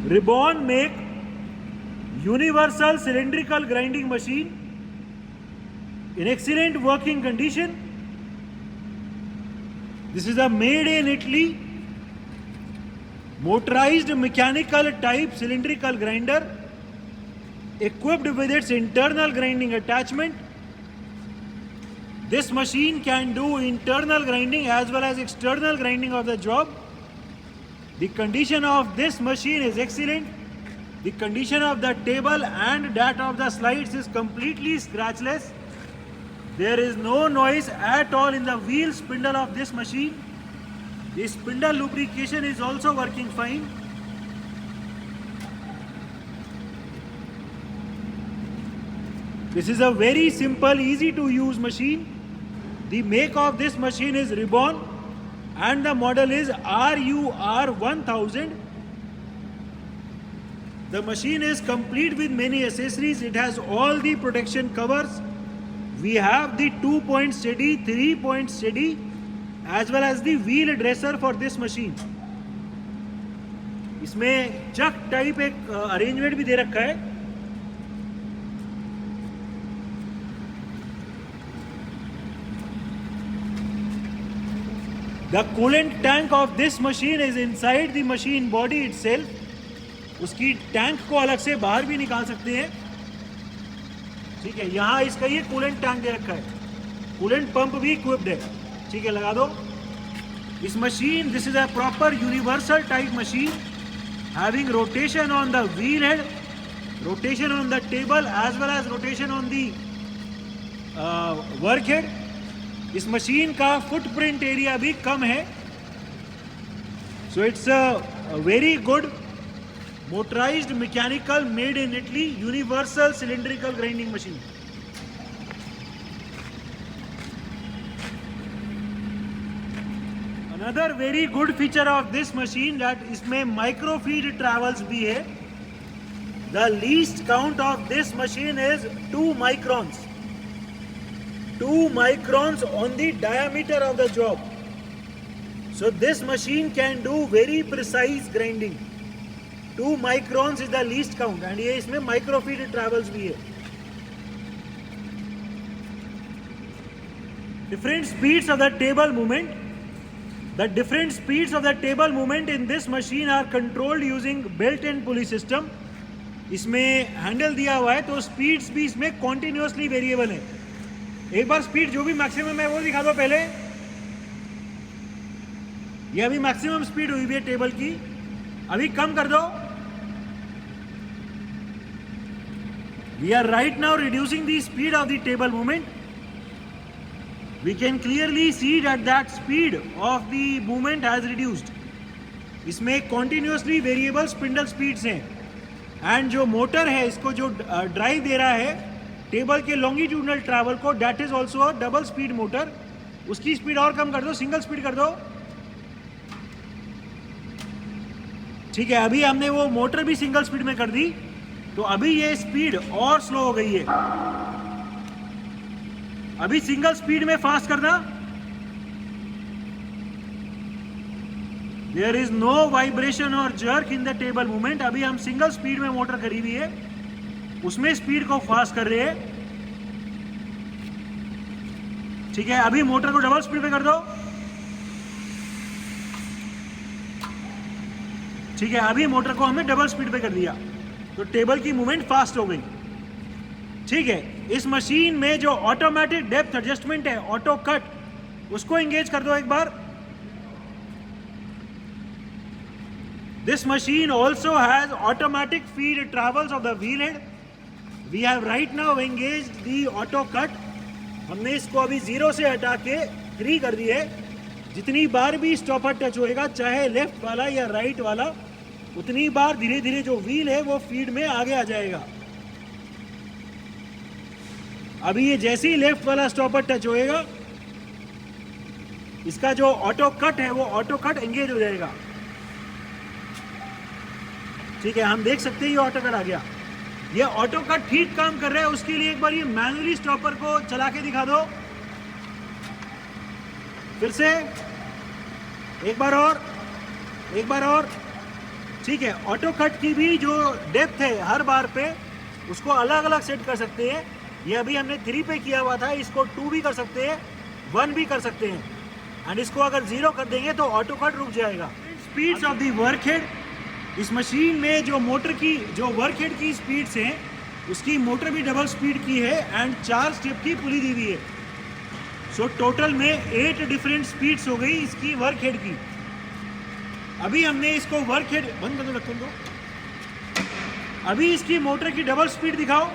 Ribbon make universal cylindrical grinding machine in excellent working condition. This is a made in Italy motorized mechanical type cylindrical grinder equipped with its internal grinding attachment. This machine can do internal grinding as well as external grinding of the job. The condition of this machine is excellent. The condition of the table and that of the slides is completely scratchless. There is no noise at all in the wheel spindle of this machine. The spindle lubrication is also working fine. This is a very simple, easy to use machine. The make of this machine is Ribbon and the model is RUR1000. The machine is complete with many accessories. It has all the protection covers. We have the 2-point steady, 3-point steady as well as the wheel dresser for this machine. इसमें चक type एक arrangement भी दे रखा है. The coolant tank of this machine is inside the machine body itself. उसकी tank को अलग से बाहर भी निकाल सकते हैं. ठीक है, यहाँ इसका ये कूलेंट टैंक दे रखा है. कूलेंट पंप भी इक्विप्ड है. ठीक है, लगा दो. इस machine, this is a proper universal type machine having rotation on the wheel head, rotation on the table as well as rotation on the work head. इस मशीन का फुटप्रिंट एरिया भी कम है. So it's a very good motorized mechanical made in Italy universal cylindrical grinding machine. Another very good feature of this machine that इसमें micro feed travels भी है. The least count of this machine is 2 microns. 2 microns on the diameter of the job. So this machine can do very precise grinding. 2 microns is the least count and ये इसमें micro feed travels भी है. Different speeds of the table movement. The different speeds of the table movement in this machine are controlled using built-in pulley system. इसमें handle दिया हुआ है तो speeds भी इसमें कॉन्टिन्यूसली वेरिएबल है. एक बार स्पीड जो भी मैक्सिमम है वो दिखा दो पहले. ये अभी मैक्सिमम स्पीड हुई भी है टेबल की. अभी कम कर दो. We are right now reducing the speed of the table movement. We can clearly see that speed of the movement has reduced. इसमें continuously variable spindle speeds हैं. And जो मोटर है इसको जो ड्राइव दे रहा है टेबल के लॉन्गिट्यूडनल ट्रैवल को, that is also a double speed motor. उसकी स्पीड और कम कर दो, सिंगल स्पीड कर दो. ठीक है, अभी हमने वो मोटर भी सिंगल स्पीड में कर दी तो अभी ये स्पीड और स्लो हो गई है. अभी सिंगल स्पीड में फास्ट करना. देयर इज नो वाइब्रेशन और jerk in the table movement. अभी हम सिंगल स्पीड में मोटर करी हुई है, उसमें स्पीड को फास्ट कर रहे हैं. ठीक है, अभी मोटर को डबल स्पीड में कर दो. ठीक है, अभी मोटर को हमने डबल स्पीड पे कर दिया तो टेबल की मूवमेंट फास्ट हो गई. ठीक है, इस मशीन में जो ऑटोमेटिक डेप्थ एडजस्टमेंट है, ऑटो कट, उसको एंगेज कर दो एक बार. This machine also has automatic feed travels of the wheel head. We have right now engaged the auto cut. हमने इसको अभी 0 से हटा के 3 कर दिए. जितनी बार भी स्टॉपर टच होएगा, चाहे लेफ्ट वाला या राइट वाला, उतनी बार धीरे धीरे जो व्हील है वो फीड में आगे आ जाएगा. अभी ये जैसे ही लेफ्ट वाला स्टॉपर टच होएगा, इसका जो ऑटो कट है वो ऑटो कट एंगेज हो जाएगा. ठीक है, हम देख सकते हैं ये ऑटो कट आ गया. ये ऑटो कट ठीक काम कर रहा है. उसके लिए एक बार ये मैनुअली स्टॉपर को चला के दिखा दो. फिर से एक बार और, एक बार और. ठीक है, ऑटो कट की भी जो डेप्थ है हर बार पे उसको अलग अलग सेट कर सकते हैं। ये अभी हमने 3 पे किया हुआ था, इसको 2 भी कर सकते हैं, 1 भी कर सकते हैं, एंड इसको अगर 0 कर देंगे तो ऑटो कट रुक जाएगा। Speeds of the work head, इस मशीन में जो मोटर की जो वर्क हेड की स्पीड्स हैं उसकी मोटर भी डबल स्पीड की है एंड 4 स्टेप की पुली दी हुई है। सो टोटल में 8 डिफरेंट स्पीड्स हो गई इसकी वर्क हेड की। अभी हमने इसको वर्क हेड बंद कर दो, रख दो। अभी इसकी मोटर की डबल स्पीड दिखाओ।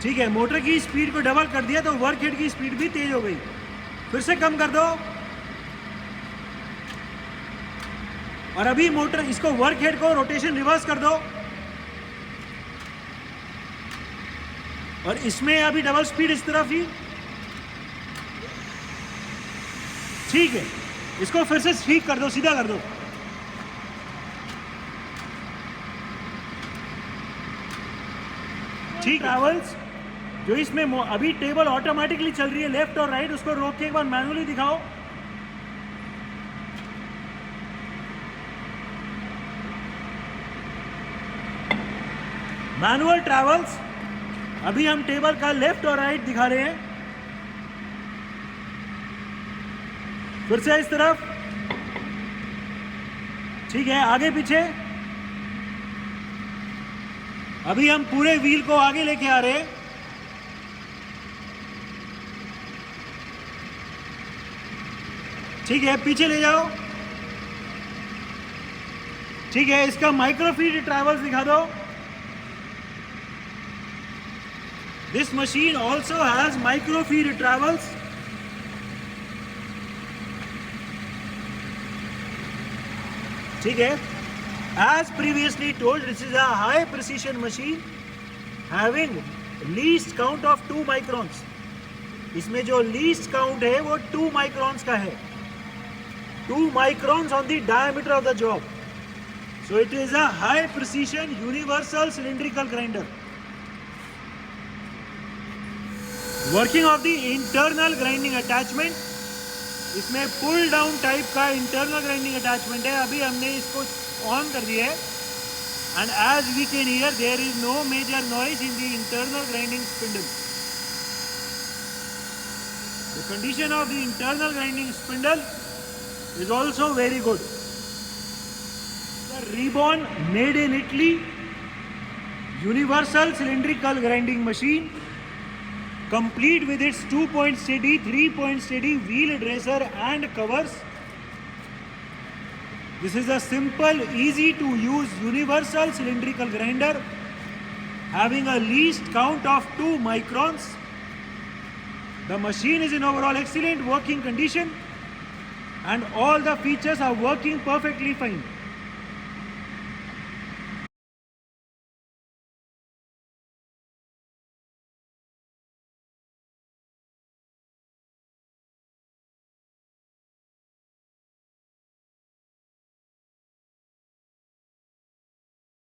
ठीक है, मोटर की स्पीड को डबल कर दिया तो वर्क हेड की स्पीड भी तेज हो गई। फिर से कम कर दो, और अभी मोटर इसको वर्क हेड को रोटेशन रिवर्स कर दो, और इसमें अभी डबल स्पीड इस तरफ ही। ठीक है, इसको फिर से ठीक कर दो, सीधा कर दो। ठीक, ट्रैवल्स जो इसमें अभी टेबल ऑटोमेटिकली चल रही है लेफ्ट और राइट, उसको रोक के एक बार मैनुअली दिखाओ। मैनुअल ट्रैवल्स, अभी हम टेबल का लेफ्ट और राइट दिखा रहे हैं। फिर से इस तरफ, ठीक है, आगे पीछे। अभी हम पूरे व्हील को आगे लेके आ रहे हैं। ठीक है, पीछे ले जाओ। ठीक है, इसका माइक्रोफीड ट्रैवल्स दिखा दो। This machine also has microfeed travels. ठीक है, as previously told, this is a high precision machine having least count of 2 microns. इसमें जो least count है वो 2 microns का है, 2 microns on the diameter of the job. So it is a high precision universal cylindrical grinder. Working of the internal grinding attachment, इसमें pull down type का internal grinding attachment है। अभी हमने इसको ऑन कर दिया है and as we can hear there is no major noise in the internal grinding spindle. The condition of the internal grinding spindle is also very good. The ribbon made in Italy universal cylindrical grinding machine, complete with its 2-point steady, 3-point steady wheel dresser and covers. This is a simple, easy to use universal cylindrical grinder having a least count of 2 microns. The machine is in overall excellent working condition and all the features are working perfectly fine.